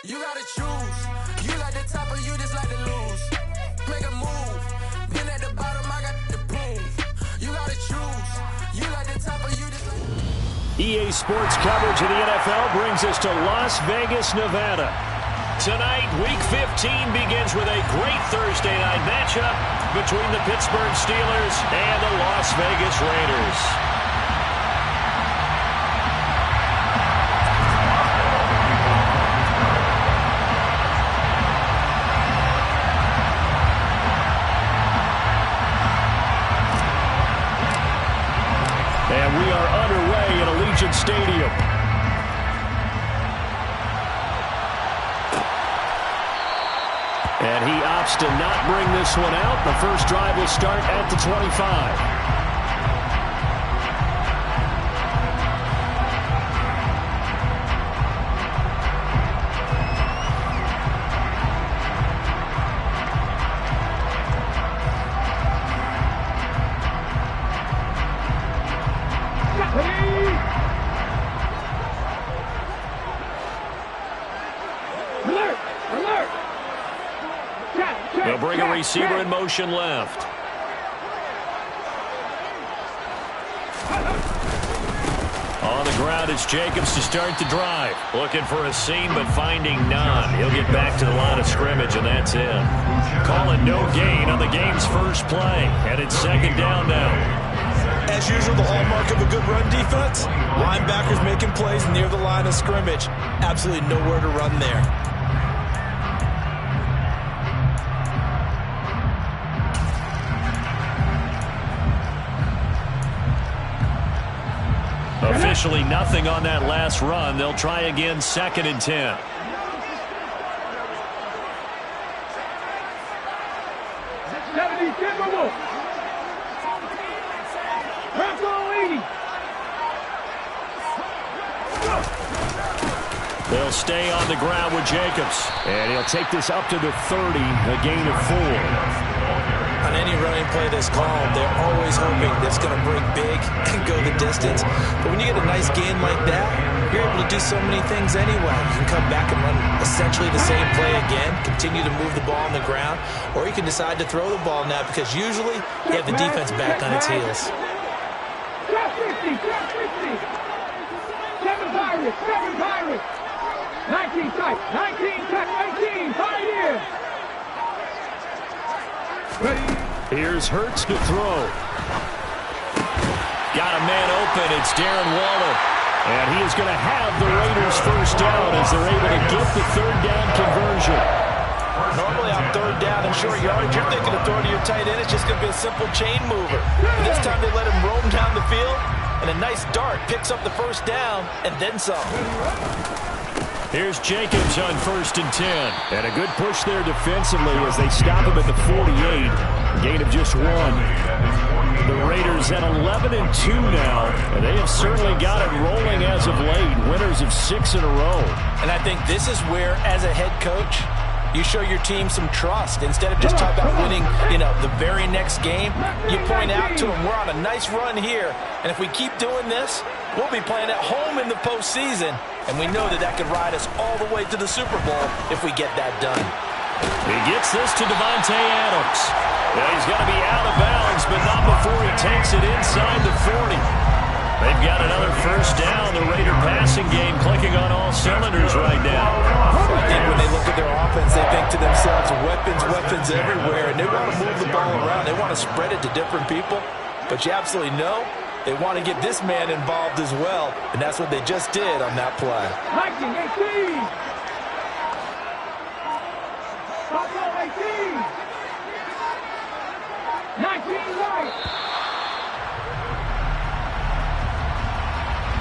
You gotta choose. You like the top or you just like to lose. Make a move. Been at the bottom, I got the prove. You gotta choose. You like the top or you just like EA Sports coverage of the NFL brings us to Las Vegas, Nevada. Tonight, Week 15 begins with a great Thursday night matchup between the Pittsburgh Steelers and the Las Vegas Raiders. And we are underway at Allegiant Stadium. And he opts to not bring this one out. The first drive will start at the 25. They'll bring a receiver in motion left. On the ground is Jacobs to start the drive. Looking for a seam, but finding none. He'll get back to the line of scrimmage, and that's it. Calling no gain on the game's first play. And it's second down now. As usual, the hallmark of a good run defense, linebackers making plays near the line of scrimmage. Absolutely nowhere to run there. Officially nothing on that last run. They'll try again, 2nd and 10. They'll stay on the ground with Jacobs. And he'll take this up to the 30, a gain of 4. On any running play that's called, they're always hoping that's going to break big and go the distance. But when you get a nice gain like that, you're able to do so many things anyway. You can come back and run essentially the same play again, continue to move the ball on the ground, or you can decide to throw the ball now because usually you have the defense back on its heels. 7 Pirates, 19 tight, 18, right here. Here's Hurts to throw. Got a man open. It's Darren Waller. And he is going to have the Raiders first down as they're able to get the third down conversion. Normally on third down and short yardage, you're thinking of throwing to your tight end. It's just going to be a simple chain mover. But this time they let him roam down the field, and a nice dart picks up the first down and then some. Here's Jacobs on 1st and 10. And a good push there defensively as they stop him at the 48. Gain of just 1. The Raiders at 11 and 2 now. And they have certainly got it rolling as of late. Winners of 6 in a row. And I think this is where, as a head coach, you show your team some trust. Instead of just talking about winning, the very next game, you point out to them, we're on a nice run here. And if we keep doing this, we'll be playing at home in the postseason. And we know that could ride us all the way to the Super Bowl if we get that done. He gets this to Devontae Adams. Well, he's got to be out of bounds, but not before he takes it inside the 40. They've got another first down. The Raider passing game clicking on all cylinders right now. I think when they look at their offense, they think to themselves, weapons everywhere, and they want to move the ball around. They want to spread it to different people, but you absolutely know they want to get this man involved as well, and that's what they just did on that play. 19-18. Buffalo 18. 19 right.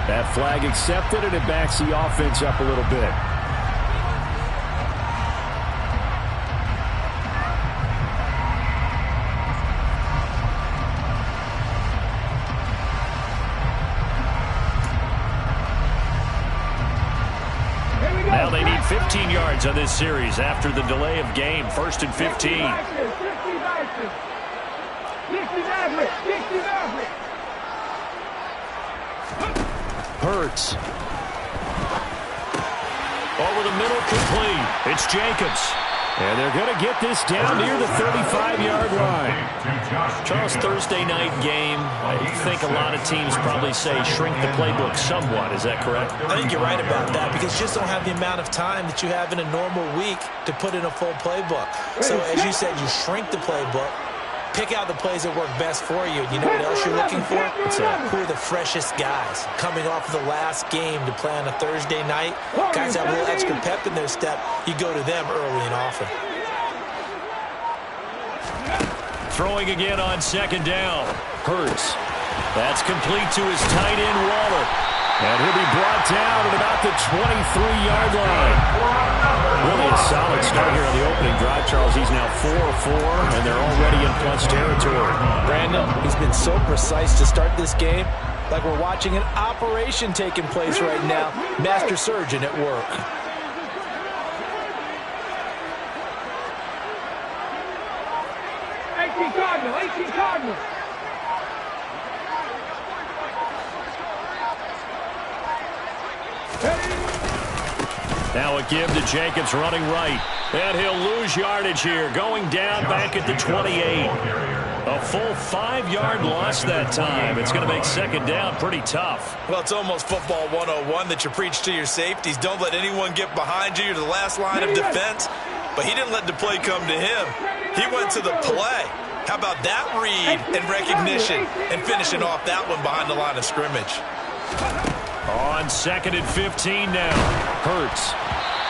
That flag accepted, and it backs the offense up a little bit. Now they need 15 yards on this series after the delay of game. 1st and 15. Hurts. Over the middle, complete. It's Jacobs. And they're going to get this down near the 35-yard line. Charles, Thursday night game, I think a lot of teams probably say shrink the playbook somewhat. Is that correct? I think you're right about that because you just don't have the amount of time that you have in a normal week to put in a full playbook. So as you said, you shrink the playbook, pick out the plays that work best for you. You know what else you're looking for? Who are the freshest guys coming off the last game to play on a Thursday night? Guys have a little extra pep in their step. You go to them early and often. Throwing again on second down. Hurts. That's complete to his tight end, Waller. And he'll be brought down at about the 23-yard line. Really a solid start here on the opening drive, Charles. He's now 4-4, and they're already in plus territory. Brandon, he's been so precise to start this game, like we're watching an operation taking place right now. Master surgeon at work. Cardinal. Now a give to Jacobs running right. And he'll lose yardage here. Going down back at the 28. A full 5-yard loss that time. It's going to make second down pretty tough. Well, it's almost football 101 that you preach to your safeties. Don't let anyone get behind you. You're the last line of defense. But he didn't let the play come to him. He went to the play. How about that read and recognition and finishing off that one behind the line of scrimmage? On second and 15 now. Hurts.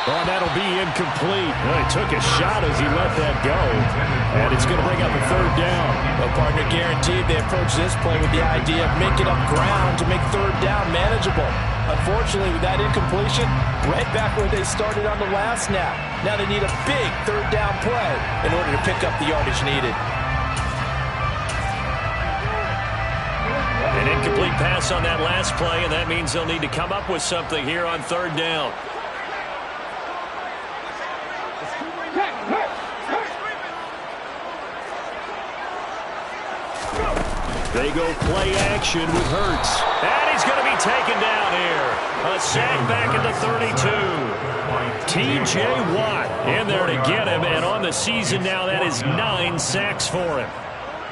Oh, that'll be incomplete. Well, he took a shot as he let that go. And it's going to bring up a third down. Well, partner, guaranteed they approach this play with the idea of making up ground to make third down manageable. Unfortunately, with that incompletion, right back where they started on the last snap. Now they need a big third down play in order to pick up the yardage needed. An incomplete pass on that last play, and that means they'll need to come up with something here on third down. They go play action with Hurts. And he's going to be taken down here. A sack back at the 32. T.J. Watt in there to get him, and on the season now, that is 9 sacks for him.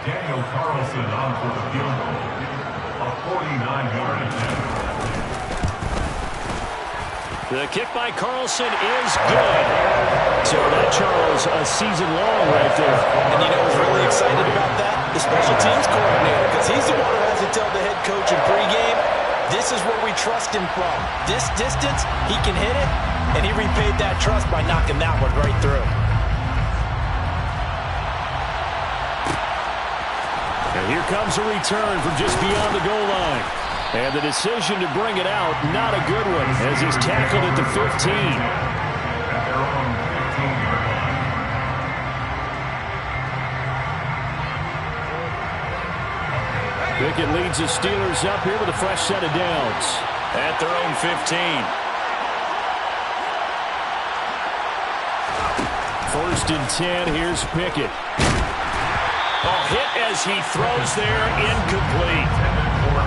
Daniel Carlson on for the field goal. A 49-yard attempt. The kick by Carlson is good. So that, Charles, a season long right there. And you know who's really excited about that? The special teams coordinator, because he's the one who has to tell the head coach in pregame, this is where we trust him from. This distance, he can hit it, and he repaid that trust by knocking that one right through. And here comes a return from just beyond the goal line. And the decision to bring it out, not a good one, as he's tackled at the 15. At their own 15-yard line. Pickett leads the Steelers up here with a fresh set of downs at their own 15. First and 10, here's Pickett. Oh, hit as he throws there, incomplete.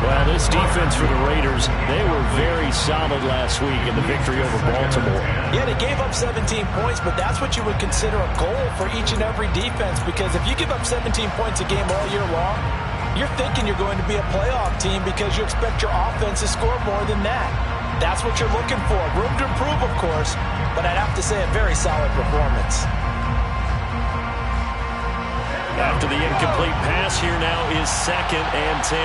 Well, this defense for the Raiders, they were very solid last week in the victory over Baltimore. Yeah, they gave up 17 points, but that's what you would consider a goal for each and every defense, because if you give up 17 points a game all year long, you're thinking you're going to be a playoff team because you expect your offense to score more than that. That's what you're looking for. Room to improve, of course, but I'd have to say a very solid performance. After the incomplete pass, here now is second and 10.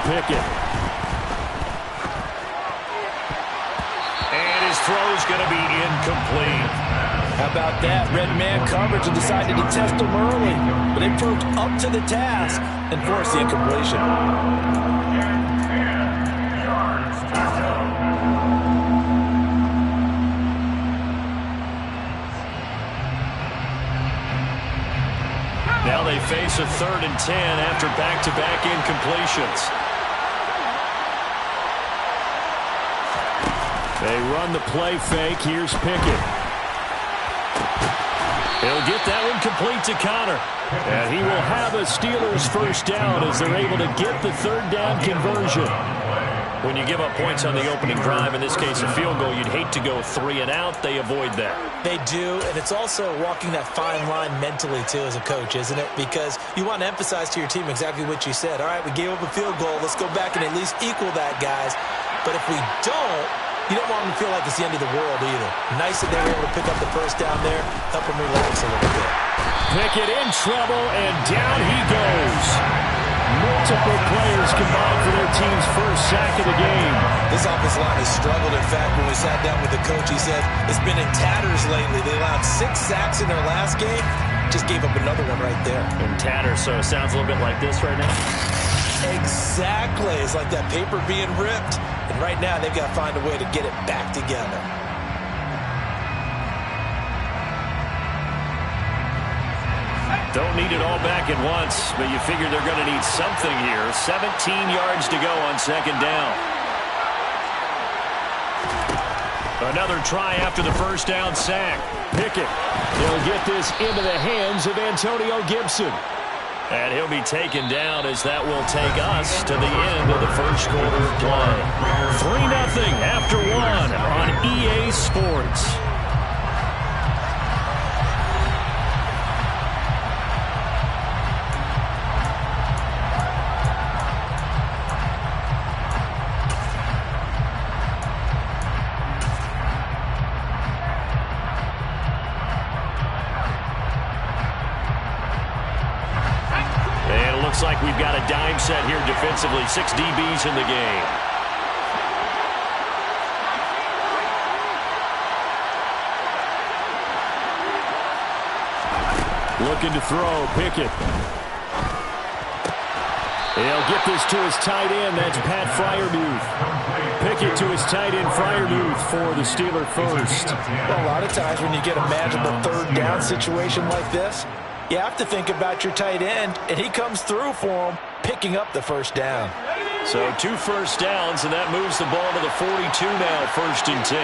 Pickett. And his throw's going to be incomplete. How about that? Red man coverage and decided to test him early, but they proved up to the task and forced the incompletion. Now they face a 3rd and 10 after back-to-back incompletions. They run the play fake. Here's Pickett. He'll get that one complete to Connor. And he will have a Steelers first down as they're able to get the 3rd down conversion. When you give up points on the opening drive, in this case a field goal, you'd hate to go 3 and out. They avoid that. They do, and it's also walking that fine line mentally, too, as a coach, isn't it? Because you want to emphasize to your team exactly what you said. All right, we gave up a field goal. Let's go back and at least equal that, guys. But if we don't, you don't want them to feel like it's the end of the world either. Nice that they were able to pick up the first down there, help them relax a little bit. Pickett in trouble, and down he goes. Multiple players combined for their team's first sack of the game. This offensive line has struggled. In fact, when we sat down with the coach, he said it's been in tatters lately. They allowed 6 sacks in their last game. Just gave up another one right there. In tatters, so it sounds a little bit like this right now. Exactly. It's like that paper being ripped. And right now, they've got to find a way to get it back together. Don't need it all back at once, but you figure they're going to need something here. 17 yards to go on second down. Another try after the first down sack. Pickett. They'll get this into the hands of Antonio Gibson. And he'll be taken down as that will take us to the end of the first quarter of play. 3-0 after 1 on EA Sports. Looks like we've got a dime set here defensively. 6 DBs in the game. Looking to throw, Pickett. He'll get this to his tight end. That's Pat Freiermuth. Pickett to his tight end, Freiermuth, for the Steeler first. Well, a lot of times when you get a manageable third down situation like this, you have to think about your tight end, and he comes through for him, picking up the first down. So 2 first downs, and that moves the ball to the 42 now, 1st and 10.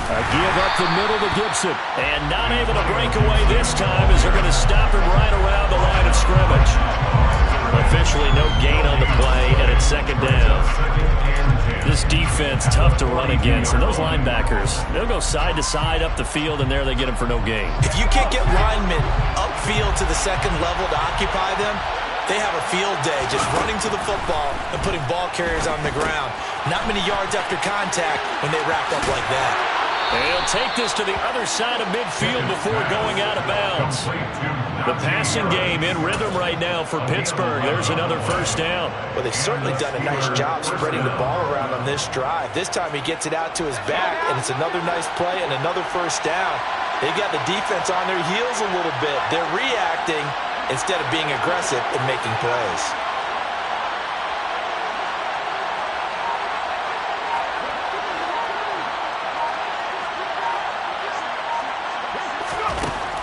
A give up the middle to Gibson. And not able to break away this time as they're going to stop him right around the line of scrimmage. Officially no gain on the play, and it's second down. This defense, tough to run against. And those linebackers, they'll go side to side up the field, and there they get them for no gain. If you can't get linemen upfield to the second level to occupy them, they have a field day just running to the football and putting ball carriers on the ground. Not many yards after contact when they rack up like that. And he'll take this to the other side of midfield before going out of bounds. The passing game in rhythm right now for Pittsburgh. There's another first down. Well, they've certainly done a nice job spreading the ball around on this drive. This time he gets it out to his back, and it's another nice play and another first down. They've got the defense on their heels a little bit. They're reacting instead of being aggressive and making plays.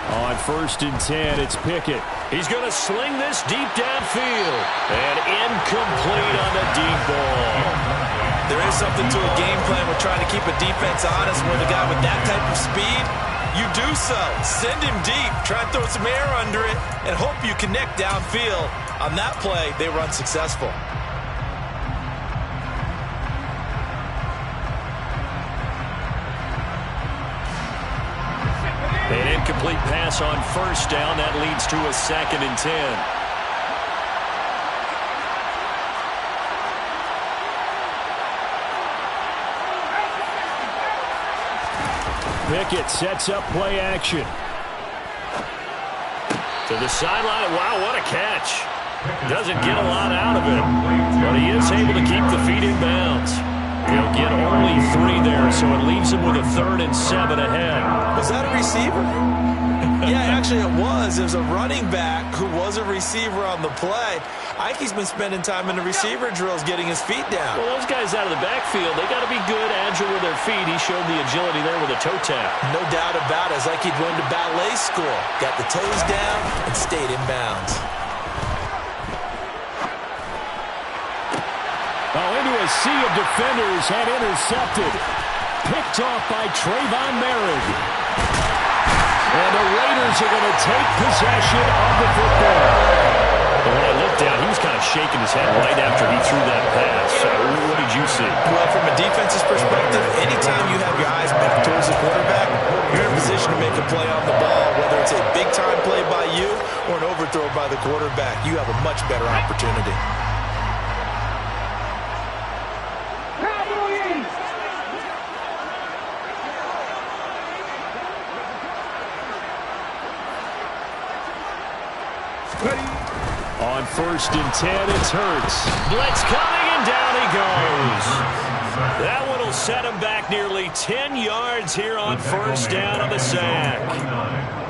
On 1st and 10, it's Pickett. He's going to sling this deep downfield. And incomplete on the deep ball. There is something to a game plan with trying to keep a defense honest with a guy with that type of speed. You do so. Send him deep. Try and throw some air under it and hope you connect downfield. On that play, they were unsuccessful. An incomplete pass on first down. That leads to a 2nd and 10. Pickett sets up play action. To the sideline. Wow, what a catch. Doesn't get a lot out of it, but he is able to keep the feet in bounds. He'll get only 3 there, so it leaves him with a 3rd and 7 ahead. Was that a receiver? Yeah, actually it was. It was a running back who was a receiver on the play. I think he's been spending time in the receiver drills getting his feet down. Well, those guys out of the backfield, they got to be good, agile with their feet. He showed the agility there with a toe tap. No doubt about it. It's like he'd went to ballet school. Got the toes down and stayed in bounds. Into a sea of defenders and intercepted. Picked off by Trayvon Merritt. And the Raiders are going to take possession of the football. But when I looked down, he was kind of shaking his head right after he threw that pass. So what did you see? Well, from a defense's perspective, anytime you have your eyes back towards the quarterback, you're in a position to make a play on the ball, whether it's a big-time play by you or an overthrow by the quarterback. You have a much better opportunity. On 1st and 10, it's Hurts. Blitz coming, and down he goes. That one will set him back nearly 10 yards here on 1st down on the sack.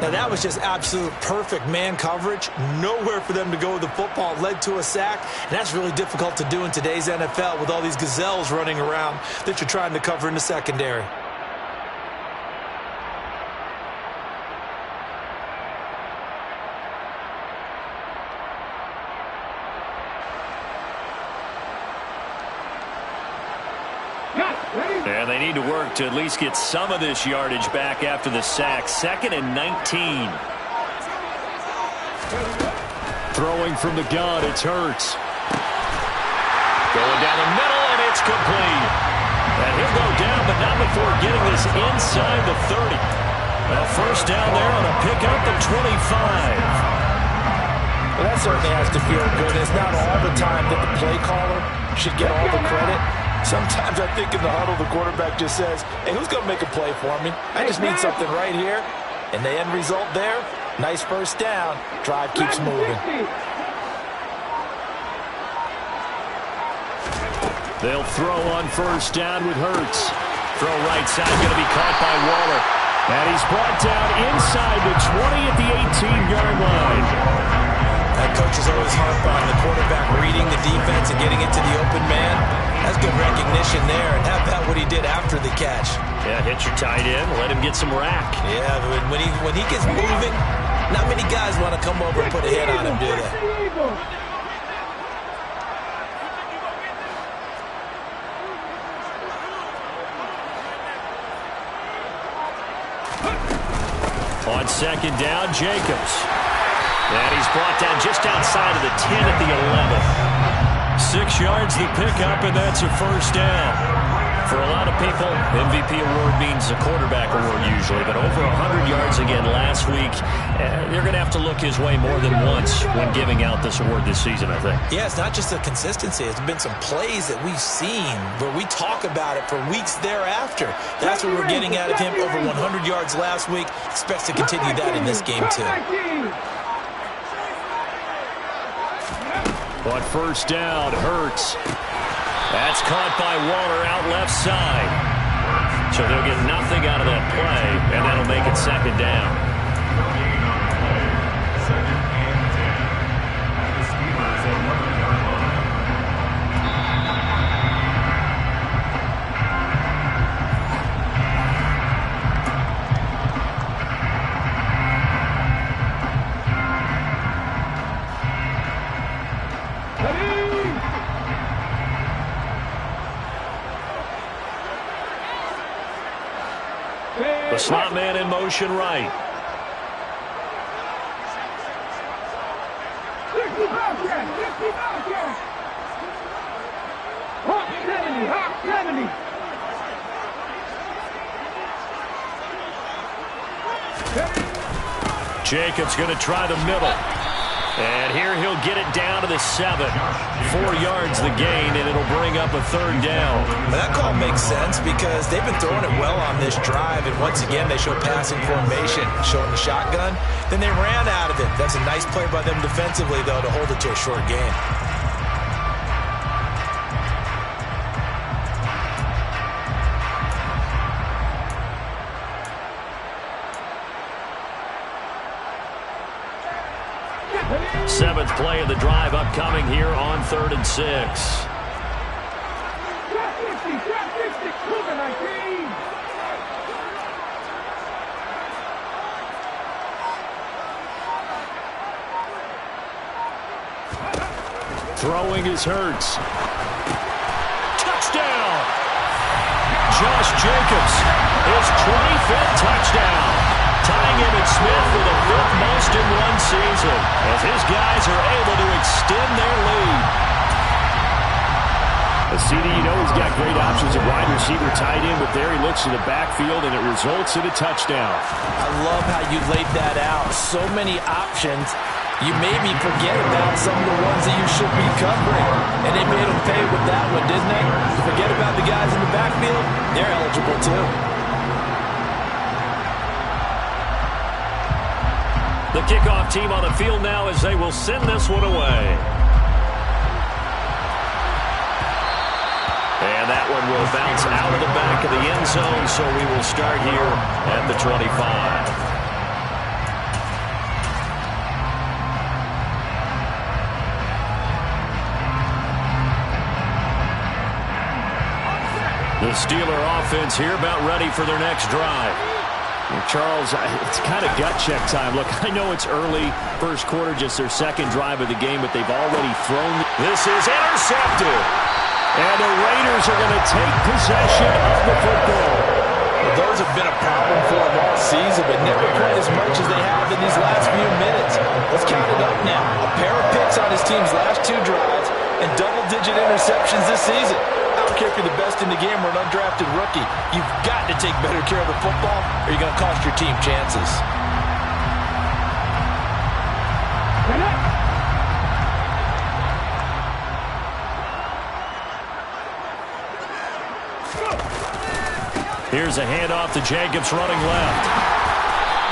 Now, that was just absolute perfect man coverage. Nowhere for them to go with the football. Led to a sack, and that's really difficult to do in today's NFL with all these gazelles running around that you're trying to cover in the secondary. And they need to work to at least get some of this yardage back after the sack. 2nd and 19. Throwing from the gun, it's Hurts. Going down the middle, and it's complete. And he'll go down, but not before getting this inside the 30. A 1st down there on a pickup at 25. Well, that certainly has to feel good. It's not all the time that the play caller should get all the credit. Sometimes I think in the huddle, the quarterback just says, hey, who's going to make a play for me? I just need something right here. And the end result there, nice 1st down. Drive keeps moving. They'll throw on 1st down with Hurts. Throw right side, going to be caught by Waller. And he's brought down inside the 20 at the 18-yard line. That coach is always harp on the quarterback reading the defense and getting it to the open man. That's good recognition there. And how about what he did after the catch? Yeah, hit your tight end, let him get some rack. Yeah, but when he gets moving, not many guys want to come over and put a hit on him, do they? On 2nd down, Jacobs. And he's brought down just outside of the 10 at the 11. 6 yards the pickup, and that's a 1st down. For a lot of people, MVP award means a quarterback award usually, but over 100 yards again last week. They're going to have to look his way more than once when giving out this award this season, I think. Yeah, it's not just the consistency. It's been some plays that we've seen where we talk about it for weeks thereafter. That's what we're getting out of him. Over 100 yards last week. Expects to continue that in this game, too. On 1st down, Hurts. That's caught by Waller out left side. So they'll get nothing out of that play, and that'll make it 2nd down. The slot man in motion right. Jacobs going to try the middle. And here he'll get it down to the 7. 4 yards the gain, and it'll bring up a 3rd down. Well, that call makes sense because they've been throwing it well on this drive, and once again they show passing formation, showing the shotgun. Then they ran out of it. That's a nice play by them defensively, though, to hold it to a short gain. Seventh play of the drive upcoming here on 3rd and 6. Throwing is Hurts. Touchdown! Josh Jacobs, his 25th touchdown. tying Emmitt Smith for the 5th most in one season, as his guys are able to extend their lead. A CD, you know he's got great options at wide receiver, tight end, but there he looks to the backfield, and it results in a touchdown. I love how you laid that out. So many options. You maybe forget about some of the ones that you should be covering. And they made them pay with that one, didn't they? Forget about the guys in the backfield. They're eligible too. The kickoff team on the field now as they will send this one away. And that one will bounce out of the back of the end zone, so we will start here at the 25. The Steeler offense here about ready for their next drive. And Charles, it's kind of gut check time. Look, I know it's early, first quarter, just their second drive of the game, but they've already thrown. This is intercepted. And the Raiders are going to take possession of the football. Well, those have been a problem for them all season, but never quite as much as they have in these last few minutes. Let's count it up now. A pair of picks on his team's last 2 drives and double-digit interceptions this season. I don't care if you're the best in the game or an undrafted rookie. You've got to take better care of the football or you're going to cost your team chances. Here's a handoff to Jacobs running left.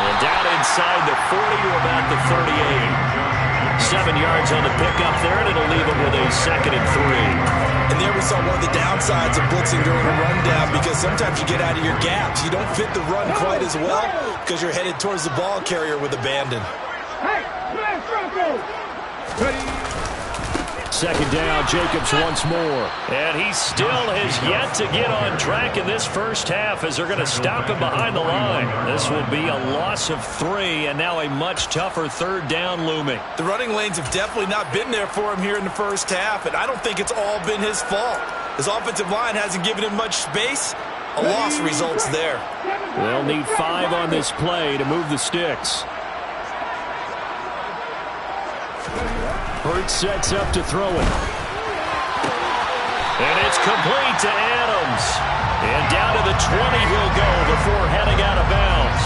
And down inside the 40 to about the 38. 7 yards on the pickup there, and it'll leave him with a 2nd and 3. And there we saw one of the downsides of blitzing during a rundown, because sometimes you get out of your gaps. You don't fit the run quite as well because you're headed towards the ball carrier with abandon. Hey, smash Bronco! Second down, Jacobs once more. And he still has yet to get on track in this first half as they're going to stop him behind the line. This will be a loss of 3, and now a much tougher 3rd down looming. The running lanes have definitely not been there for him here in the first half, and I don't think it's all been his fault. His offensive line hasn't given him much space. A loss results there. They'll need 5 on this play to move the sticks. Hurts sets up to throw it. And it's complete to Adams. And down to the 20 he'll go before heading out of bounds.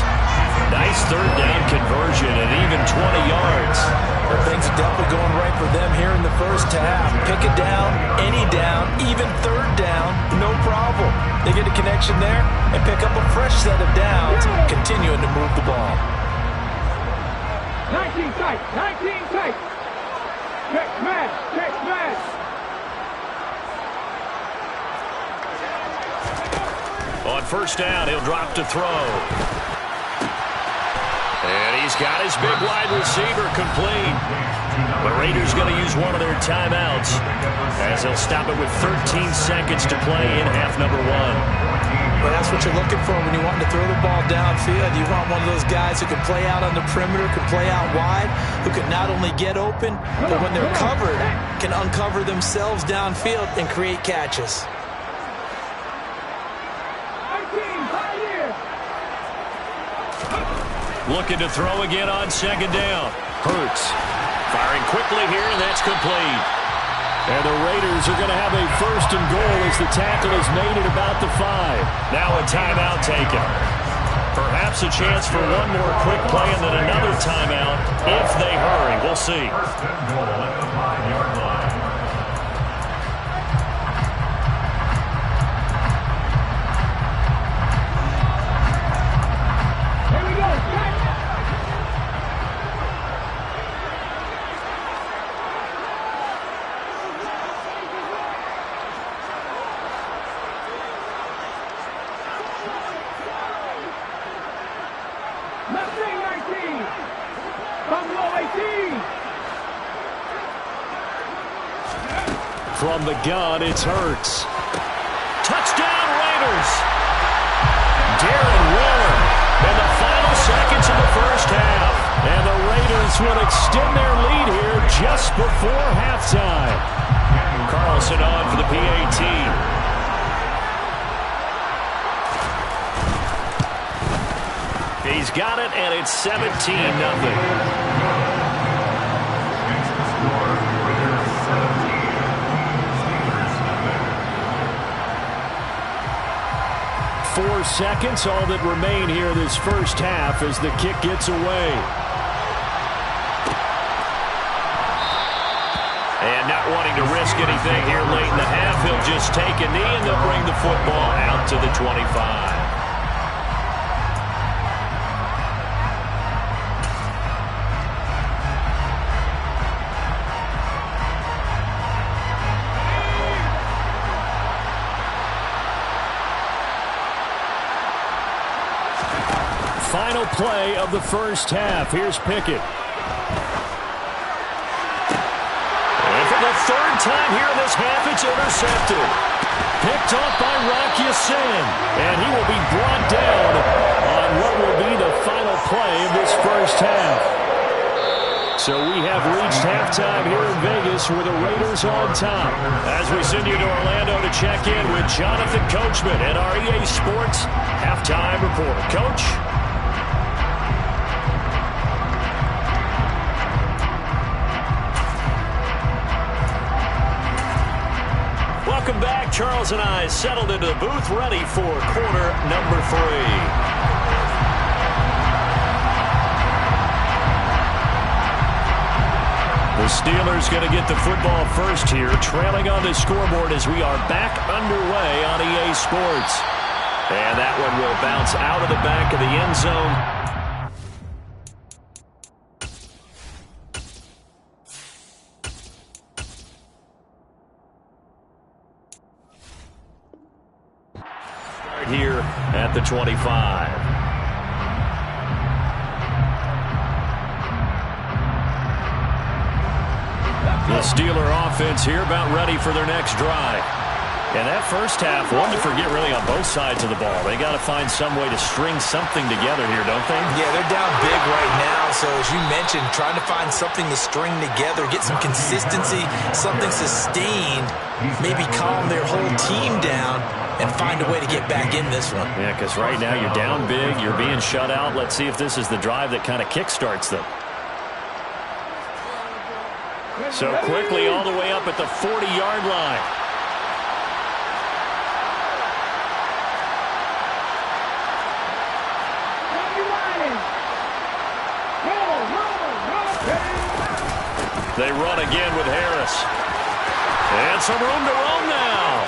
Nice 3rd down conversion and even 20 yards. Well, things are definitely going right for them here in the first half. Pick it down, any down, even 3rd down, no problem. They get a connection there and pick up a fresh set of downs, continuing to move the ball. 19 tight, 19 tight. Check smash, check smash. On first down, he'll drop to throw. And he's got his big wide receiver complete. The Raiders going to use one of their timeouts as they'll stop it with 13 seconds to play in half number 1. Well, that's what you're looking for when you want to throw the ball downfield. You want one of those guys who can play out on the perimeter, can play out wide, who can not only get open, but when they're covered, can uncover themselves downfield and create catches. Looking to throw again on 2nd down. Hurts firing quickly here, and that's complete. And the Raiders are going to have a 1st and goal as the tackle is made at about the 5. Now a timeout taken. Perhaps a chance for one more quick play and then another timeout if they hurry. We'll see. 1st and goal at the 5-yard line. Here we go, check. From the gun, it's Hurts. Touchdown, Raiders! Darren Waller in the final seconds of the first half. And the Raiders will extend their lead here just before halftime. Carlson on for the PAT. He he's got it, and it's 17-0. 4 seconds, all that remain here this first half as the kick gets away. And not wanting to risk anything here late in the half, he'll just take a knee and they'll bring the football out to the 25. Final play of the first half. Here's Pickett. And for the third time here in this half, it's intercepted. Picked off by Rocky Sin. And he will be brought down on what will be the final play of this first half. So we have reached halftime here in Vegas with the Raiders on top. As we send you to Orlando to check in with Jonathan Coachman and our EA Sports halftime reporter. Coach? Welcome back. Charles and I settled into the booth, ready for quarter number 3. The Steelers going to get the football first here, trailing on the scoreboard as we are back underway on EA Sports. And that one will bounce out of the back of the end zone. Here at the 25. The Steeler offense here about ready for their next drive. And that first half, one to forget really on both sides of the ball. They got to find some way to string something together here, don't they? Yeah, they're down big right now. So as you mentioned, trying to find something to string together, get some consistency, something sustained, maybe calm their whole team down and find a way to get back in this one. Yeah, because right now you're down big, you're being shut out. Let's see if this is the drive that kind of kickstarts them. So quickly all the way up at the 40-yard line. They run again with Harris. And some room to roam now.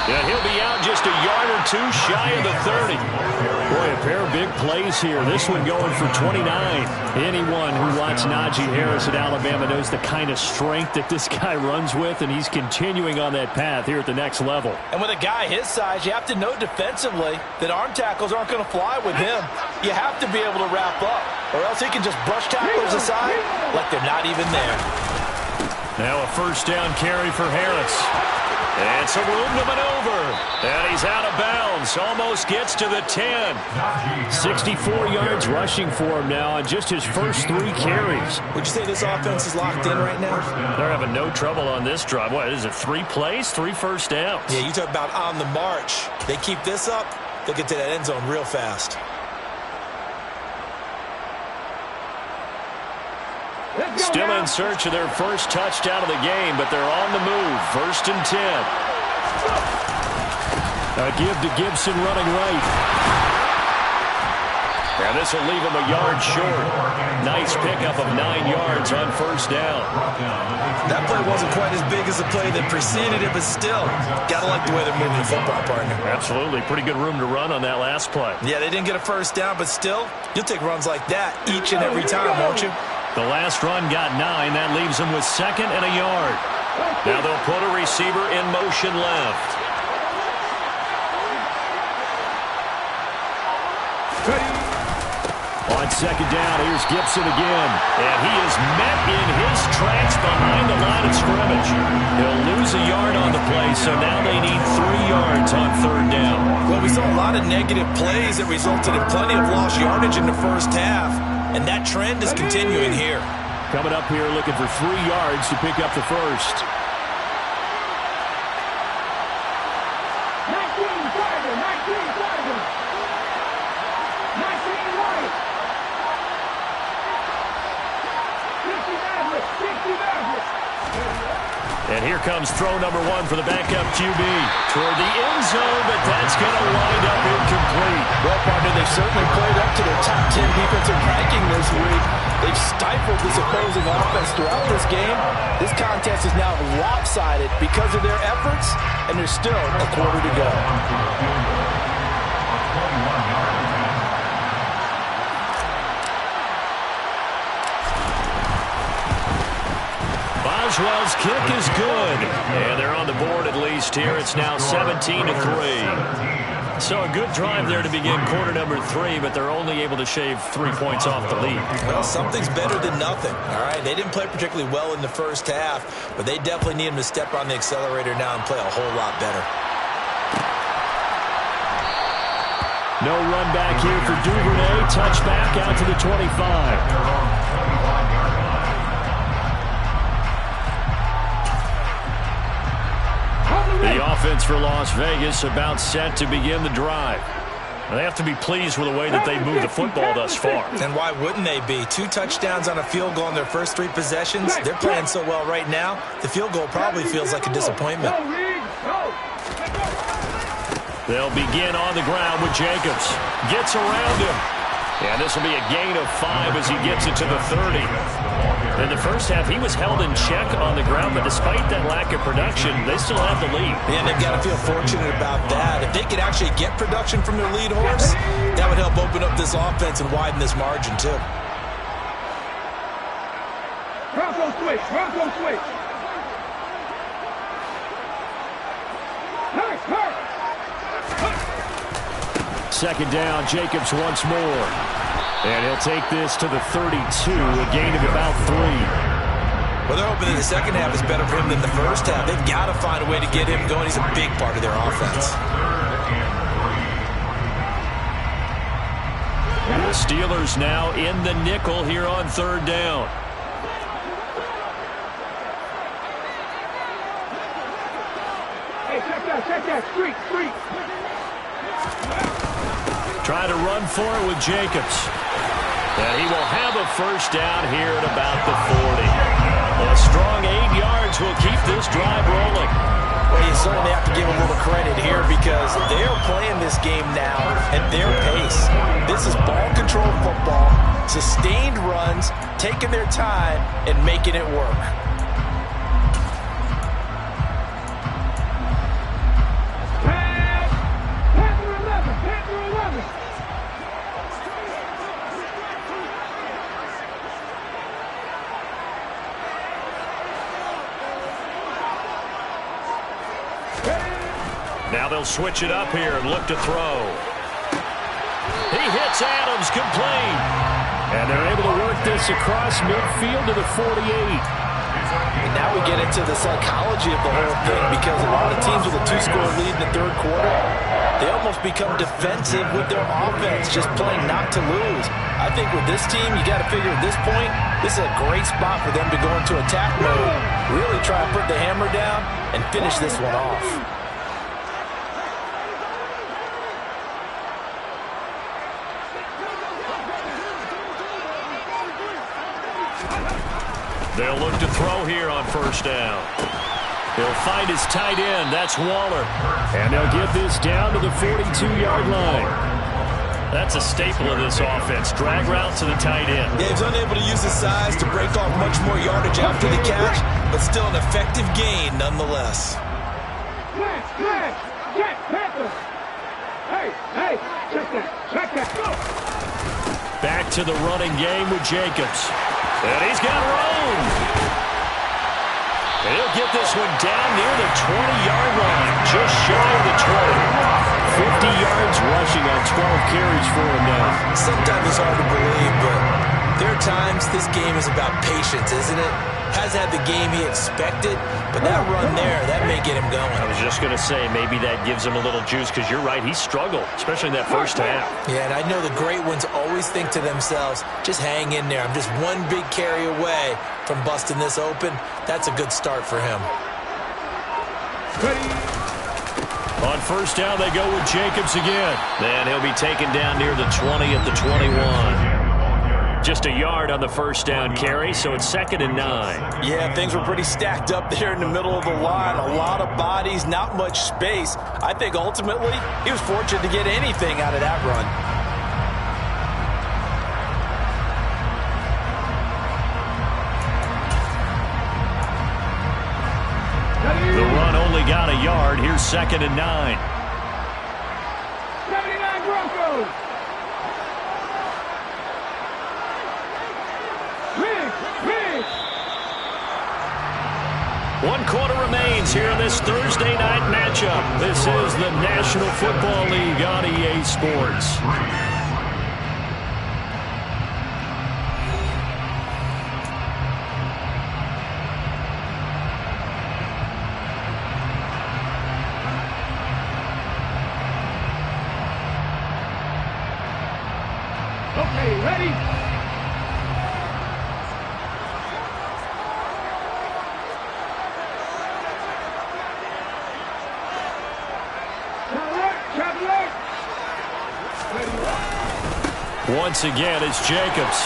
Yeah, he'll be out just a yard or two shy of the 30. Boy, a pair of big plays here. This one going for 29. Anyone who watched Najee Harris at Alabama knows the kind of strength that this guy runs with, and he's continuing on that path here at the next level. And with a guy his size, you have to know defensively that arm tackles aren't going to fly with him. You have to be able to wrap up, or else he can just brush tacklers aside like they're not even there. Now a first down carry for Harris. And some room to maneuver. And he's out of bounds. Almost gets to the 10. 64 yards rushing for him now on just his first 3 carries. Would you say this offense is locked in right now? They're having no trouble on this drive. What is it, 3 plays, 3 first downs? Yeah, you talk about on the march. They keep this up, they'll get to that end zone real fast. Still in search of their first touchdown of the game, but they're on the move. First and 10. A give to Gibson running right. And this will leave him a yard short. Nice pickup of 9 yards on first down. That play wasn't quite as big as the play that preceded it, but still, got to like the way they're moving the football, partner. Absolutely. Pretty good room to run on that last play. Yeah, they didn't get a first down, but still, you'll take runs like that each and every time, won't you? The last run got 9. That leaves them with 2nd and a yard. Now they'll put a receiver in motion left. On second down, here's Gibson again. And he is met in his tracks behind the line of scrimmage. He'll lose a yard on the play, so now they need 3 yards on third down. Well, we saw a lot of negative plays that resulted in plenty of lost yardage in the first half. And that trend is continuing here. Coming up here looking for 3 yards to pick up the first. 19 Tiger. comes throw number 1 for the backup QB. Toward the end zone, but that's going to wind up incomplete. Well, partner, they certainly played up to their top 10 defensive ranking this week. They've stifled this opposing offense throughout this game. This contest is now lopsided because of their efforts, and there's still a quarter to go. Boswell's kick is good, and they're on the board at least here. It's now 17-3. So a good drive there to begin quarter number 3, but they're only able to shave 3 points off the lead. Well, something's better than nothing, all right? They didn't play particularly well in the first half, but they definitely need them to step on the accelerator now and play a whole lot better. No run back here for Duvernay. Touchback out to the 25. The offense for Las Vegas about set to begin the drive. They have to be pleased with the way that they moved the football thus far. And why wouldn't they be? 2 touchdowns on a field goal in their first 3 possessions. They're playing so well right now, the field goal probably feels like a disappointment. They'll begin on the ground with Jacobs. Gets around him. And this will be a gain of 5 as he gets it to the 30. In the first half, he was held in check on the ground, but despite that lack of production, they still have the lead. Yeah, and they've got to feel fortunate about that. If they could actually get production from their lead horse, that would help open up this offense and widen this margin, too. Bronco switch, Bronco switch. Hurt. Second down, Jacobs once more. And he'll take this to the 32, a gain of about 3. Well, they're hoping that the second half is better for him than the first half. They've got to find a way to get him going. He's a big part of their offense. And the Steelers now in the nickel here on third down. Hey, check that, street. Try to run for it with Jacobs. And he will have a first down here at about the 40. A strong 8 yards will keep this drive rolling. Well, you certainly have to give them a little credit here because they're playing this game now at their pace. This is ball control football, sustained runs, taking their time, and making it work. Now they'll switch it up here and look to throw. He hits Adams, complete. And they're able to work this across midfield to the 48. And now we get into the psychology of the whole thing because a lot of teams with a 2-score lead in the third quarter, they almost become defensive with their offense, just playing not to lose. I think with this team, you got to figure at this point, this is a great spot for them to go into attack mode, really try to put the hammer down and finish this one off. They'll look to throw here on first down. He'll find his tight end. That's Waller. And they'll get this down to the 42-yard line. That's a staple of this offense. Drag route to the tight end. Yeah, he's unable to use his size to break off much more yardage after the catch, but still an effective gain nonetheless. Flash, Jack Panther. Hey, check that, go. Back to the running game with Jacobs. And he's got room. And he'll get this one down near the 20-yard line, just shy of the 20. 50 yards rushing on 12 carries for him now. Sometimes it's hard to believe, but there are times this game is about patience, isn't it? Hasn't had the game he expected, but that run there, that may get him going. I was just going to say, maybe that gives him a little juice, because you're right, he struggled, especially in that first half. Yeah, and I know the great ones always think to themselves, just hang in there. I'm just one big carry away from busting this open. That's a good start for him. On first down, they go with Jacobs again. Then he'll be taken down near the 20 at the 21. Just a yard on the first down carry, so it's 2nd and 9. Yeah, things were pretty stacked up there in the middle of the line. A lot of bodies, not much space. I think ultimately he was fortunate to get anything out of that run. The run only got a yard. Here's 2nd and 9. 79 Broncos. Big. 1 quarter remains here in this Thursday night matchup. This is the National Football League on EA Sports. Okay, ready? Once again, it's Jacobs.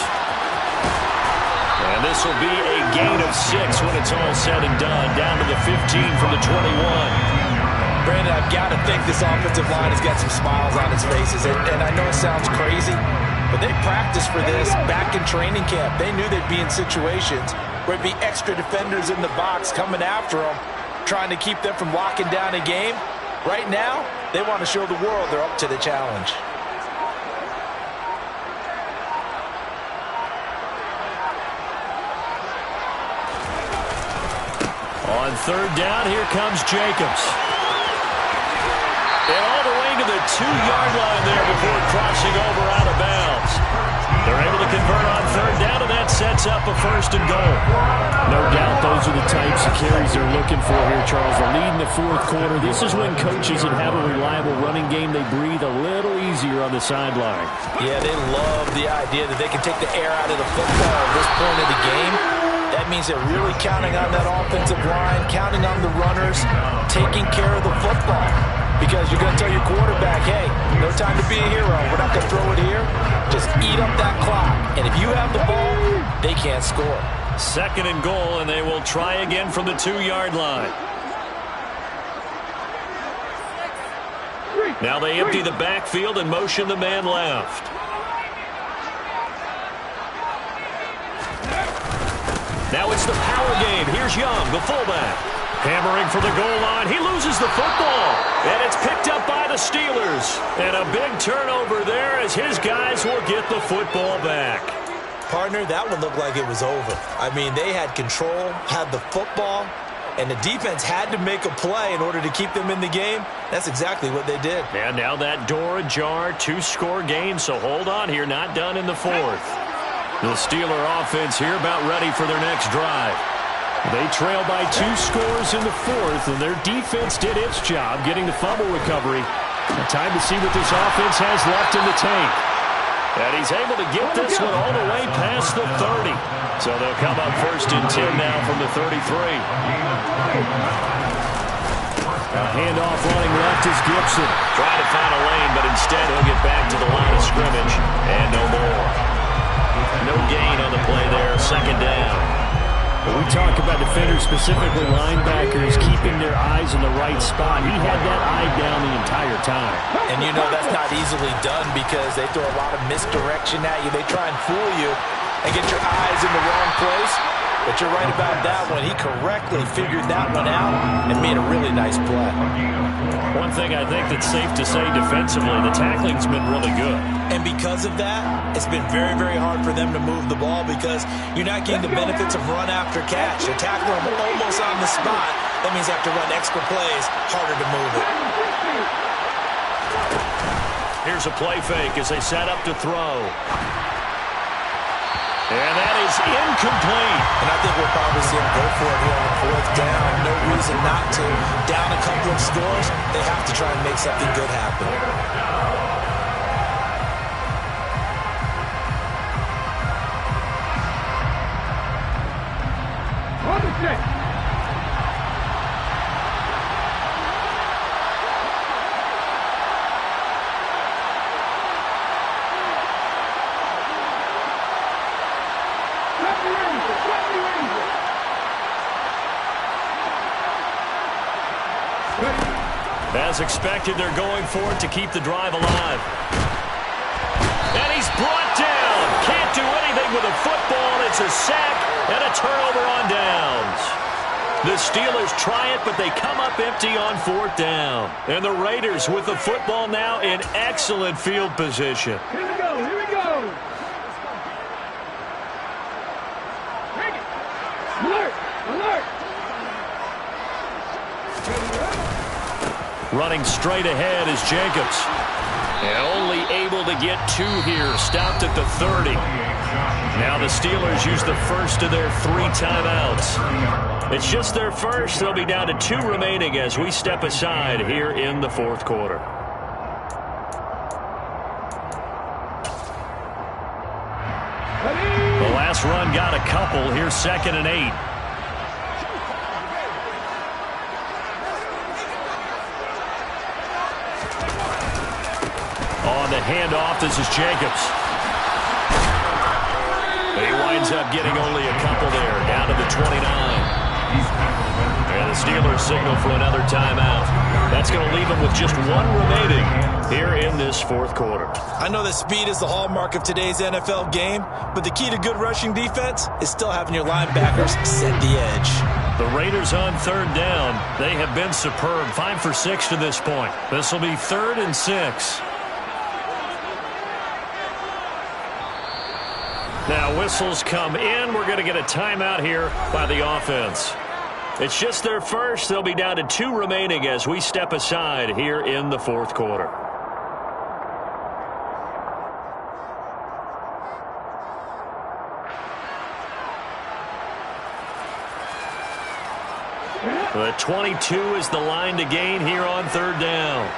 And this will be a gain of 6 when it's all said and done. Down to the 15 from the 21. Brandon, I've got to think this offensive line has got some smiles on its faces. And I know it sounds crazy, but they practiced for this back in training camp. They knew they'd be in situations where it'd be extra defenders in the box coming after them, trying to keep them from locking down a game. Right now, they want to show the world they're up to the challenge. On 3rd down, here comes Jacobs. And all the way to the 2-yard line there before crossing over out of bounds. They're able to convert on 3rd down, and that sets up a 1st and goal. No doubt those are the types of carries they're looking for here, Charles. The lead in the 4th quarter. This is when coaches that have a reliable running game, they breathe a little easier on the sideline. Yeah, they love the idea that they can take the air out of the football at this point of the game. That means they're really counting on that offensive line, counting on the runners, taking care of the football. Because you're going to tell your quarterback, hey, no time to be a hero. We're not going to throw it here. Just eat up that clock. And if you have the ball, they can't score. 2nd and goal, and they will try again from the 2-yard line. Now they empty the backfield and motion the man left. Now it's the power game. Here's Young, the fullback. Hammering for the goal line. He loses the football. And it's picked up by the Steelers. And a big turnover there as his guys will get the football back. Partner, that one looked like it was over. I mean, they had control, had the football, and the defense had to make a play in order to keep them in the game. That's exactly what they did. And now that door ajar, 2-score game, so hold on here, not done in the 4th. The Steeler offense here about ready for their next drive. They trail by 2 scores in the 4th, and their defense did its job getting the fumble recovery. Time to see what this offense has left in the tank. And he's able to get this one all the way past the 30. So they'll come up 1st and 10 now from the 33. A handoff running left is Gibson. Trying to find a lane, but instead he'll get back to the line of scrimmage. And no more. No gain on the play there, 2nd down. When we talk about defenders, specifically linebackers, keeping their eyes in the right spot, he had that eye down the entire time. And you know that's not easily done because they throw a lot of misdirection at you. They try and fool you and get your eyes in the wrong place. But you're right about that one. He correctly figured that one out and made a really nice play. One thing I think that's safe to say defensively, the tackling's been really good. And because of that, it's been very, very hard for them to move the ball because you're not getting the benefits of run after catch. They tackle them almost on the spot. That means they have to run extra plays, harder to move it. Here's a play fake as they set up to throw. And that is incomplete. And I think we'll probably see them go for it here on the 4th down. No reason not to. Down a couple of scores, they have to try and make something good happen. On the set. As expected, they're going for it to keep the drive alive. And he's brought down. Can't do anything with a football. It's a sack and a turnover on downs. The Steelers try it, but they come up empty on 4th down. And the Raiders with the football now in excellent field position. Here we go, here we go. Take it. Alert, alert. Running straight ahead is Jacobs. And only able to get 2 here. Stopped at the 30. Now the Steelers use the first of their 3 timeouts. It's just their first. They'll be down to 2 remaining as we step aside here in the 4th quarter. The last run got a couple. Here's 2nd and 8. On the handoff, this is Jacobs. He winds up getting only a couple there, down to the 29. And the Steelers signal for another timeout. That's going to leave them with just 1 remaining here in this 4th quarter. I know that speed is the hallmark of today's NFL game, but the key to good rushing defense is still having your linebackers set the edge. The Raiders on 3rd down. They have been superb, 5 for 6 to this point. This will be 3rd and 6. Now whistles come in. We're going to get a timeout here by the offense. It's just their first. They'll be down to 2 remaining as we step aside here in the 4th quarter. The 22 is the line to gain here on 3rd down.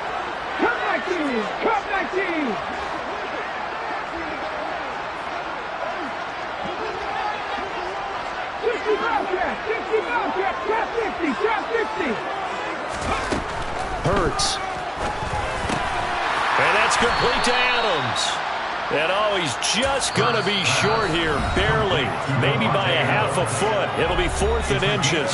Cut 19, cut 19. Hurts. And that's complete to Adams. And oh, he's just going to be short here, barely. Maybe by a half a foot. It'll be 4th and inches.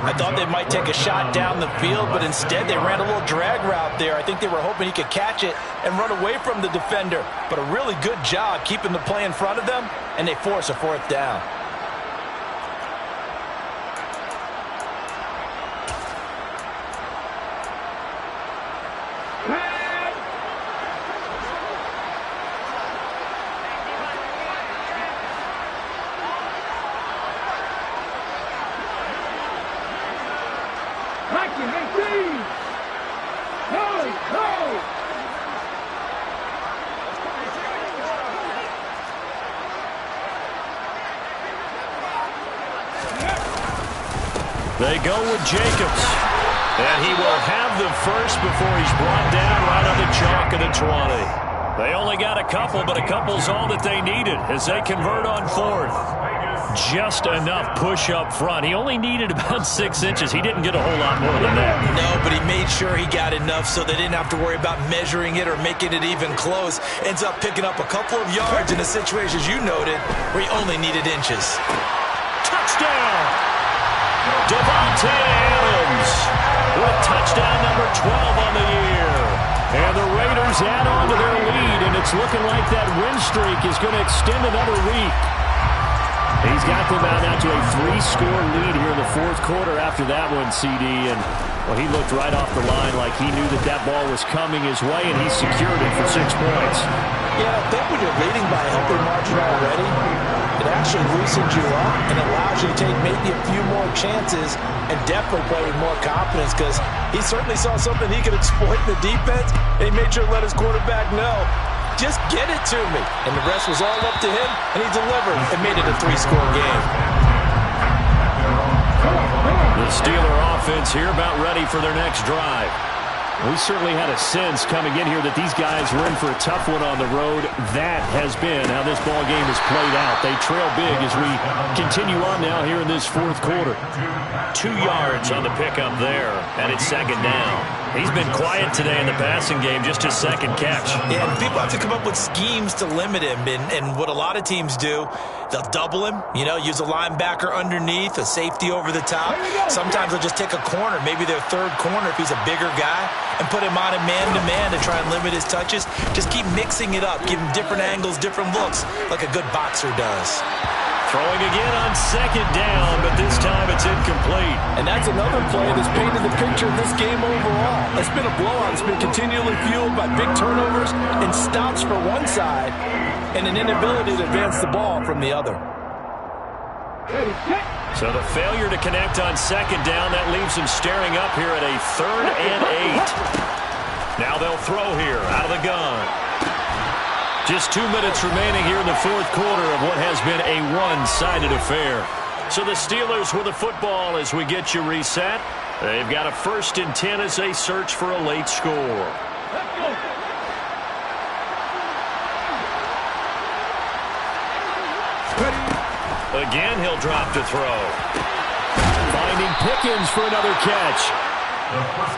I thought they might take a shot down the field, but instead they ran a little drag route there. I think they were hoping he could catch it and run away from the defender. But a really good job keeping the play in front of them, and they force a 4th down. They go with Jacobs. And he will have the first before he's brought down right on the chalk of the 20. They only got a couple, but a couple's all that they needed as they convert on 4th. Just enough push up front. He only needed about 6 inches. He didn't get a whole lot more than that. No, but he made sure he got enough so they didn't have to worry about measuring it or making it even close. Ends up picking up a couple of yards in a situation, as you noted, where he only needed inches. Touchdown! Devontae Adams with touchdown number 12 on the year. And the Raiders add on to their lead, and it's looking like that win streak is going to extend another week. He's got them out now to a 3-score lead here in the 4th quarter after that one, CD. And, well, he looked right off the line like he knew that that ball was coming his way, and he secured it for 6 points. Yeah, I think when you're leading by a healthy margin already, it actually loosens you up and allows you to take maybe a few more chances and definitely play with more confidence, because he certainly saw something he could exploit in the defense, and he made sure to let his quarterback know, just get it to me. And the rest was all up to him, and he delivered and made it a 3-score game. The Steeler offense here about ready for their next drive. We certainly had a sense coming in here that these guys were in for a tough one on the road. That has been how this ball game has played out. They trail big as we continue on now here in this 4th quarter. 2 yards on the pickup there, and it's 2nd down. He's been quiet today in the passing game, just his second catch. Yeah, and people have to come up with schemes to limit him, and what a lot of teams do, they'll double him, use a linebacker underneath, a safety over the top. Sometimes they'll just take a corner, maybe their third corner if he's a bigger guy, and put him on a man-to-man to try and limit his touches. Just keep mixing it up, give him different angles, different looks, like a good boxer does. Throwing again on second down, but this time it's incomplete. And that's another play that's painted the picture of this game overall. It's been a blowout. It's been continually fueled by big turnovers and stops for one side and an inability to advance the ball from the other. So the failure to connect on second down, that leaves him staring up here at a 3rd and 8. Now they'll throw here out of the gun. Just 2 minutes remaining here in the fourth quarter of what has been a one-sided affair. So the Steelers with the football as we get you reset. They've got a 1st and 10 as they search for a late score. Again, he'll drop to throw. Finding Pickens for another catch.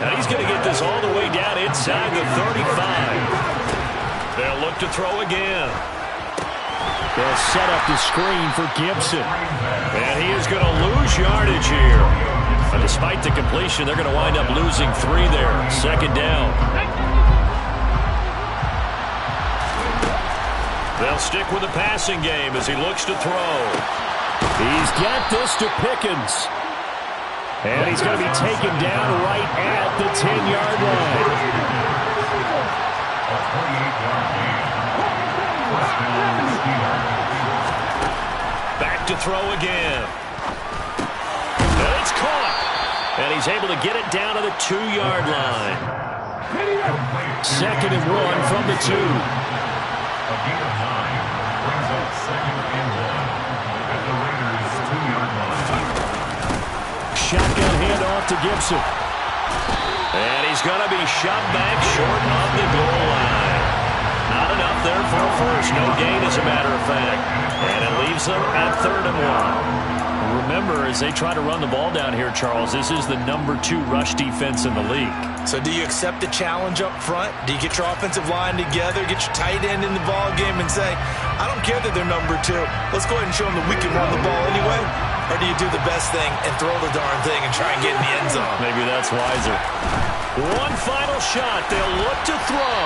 Now he's going to get this all the way down inside the 35. They'll look to throw again. They'll set up the screen for Gibson. And he is going to lose yardage here. But despite the completion, they're going to wind up losing 3 there. 2nd down. They'll stick with the passing game as he looks to throw. He's got this to Pickens. And he's going to be taken down right at the 10-yard line. Back to throw again. And it's caught. And he's able to get it down to the 2-yard line. 2nd and 1 from the 2. A gain of 9 brings up 2nd and 1 at the Raiders' 2-yard line. Shotgun handoff to Gibson. And he's going to be shot back short of the goal line. Not enough there for a first. No gain, as a matter of fact. And it leaves them at 3rd and 1. Remember, as they try to run the ball down here, Charles, this is the number 2 rush defense in the league. So do you accept the challenge up front? Do you get your offensive line together, get your tight end in the ball game and say, I don't care that they're number 2. Let's go ahead and show them that we can run the ball anyway? Or do you do the best thing and throw the darn thing and try and get in the end zone? Maybe that's wiser. One final shot. They'll look to throw.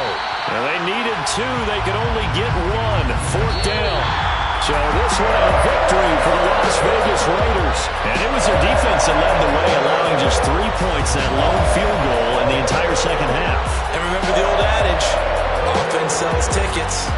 Now they needed 2. They could only get 1. 4th down. So this one a victory for the Las Vegas Raiders. And it was their defense that led the way, allowing just 3 points, that lone field goal in the entire second half. And remember the old adage, offense sells tickets.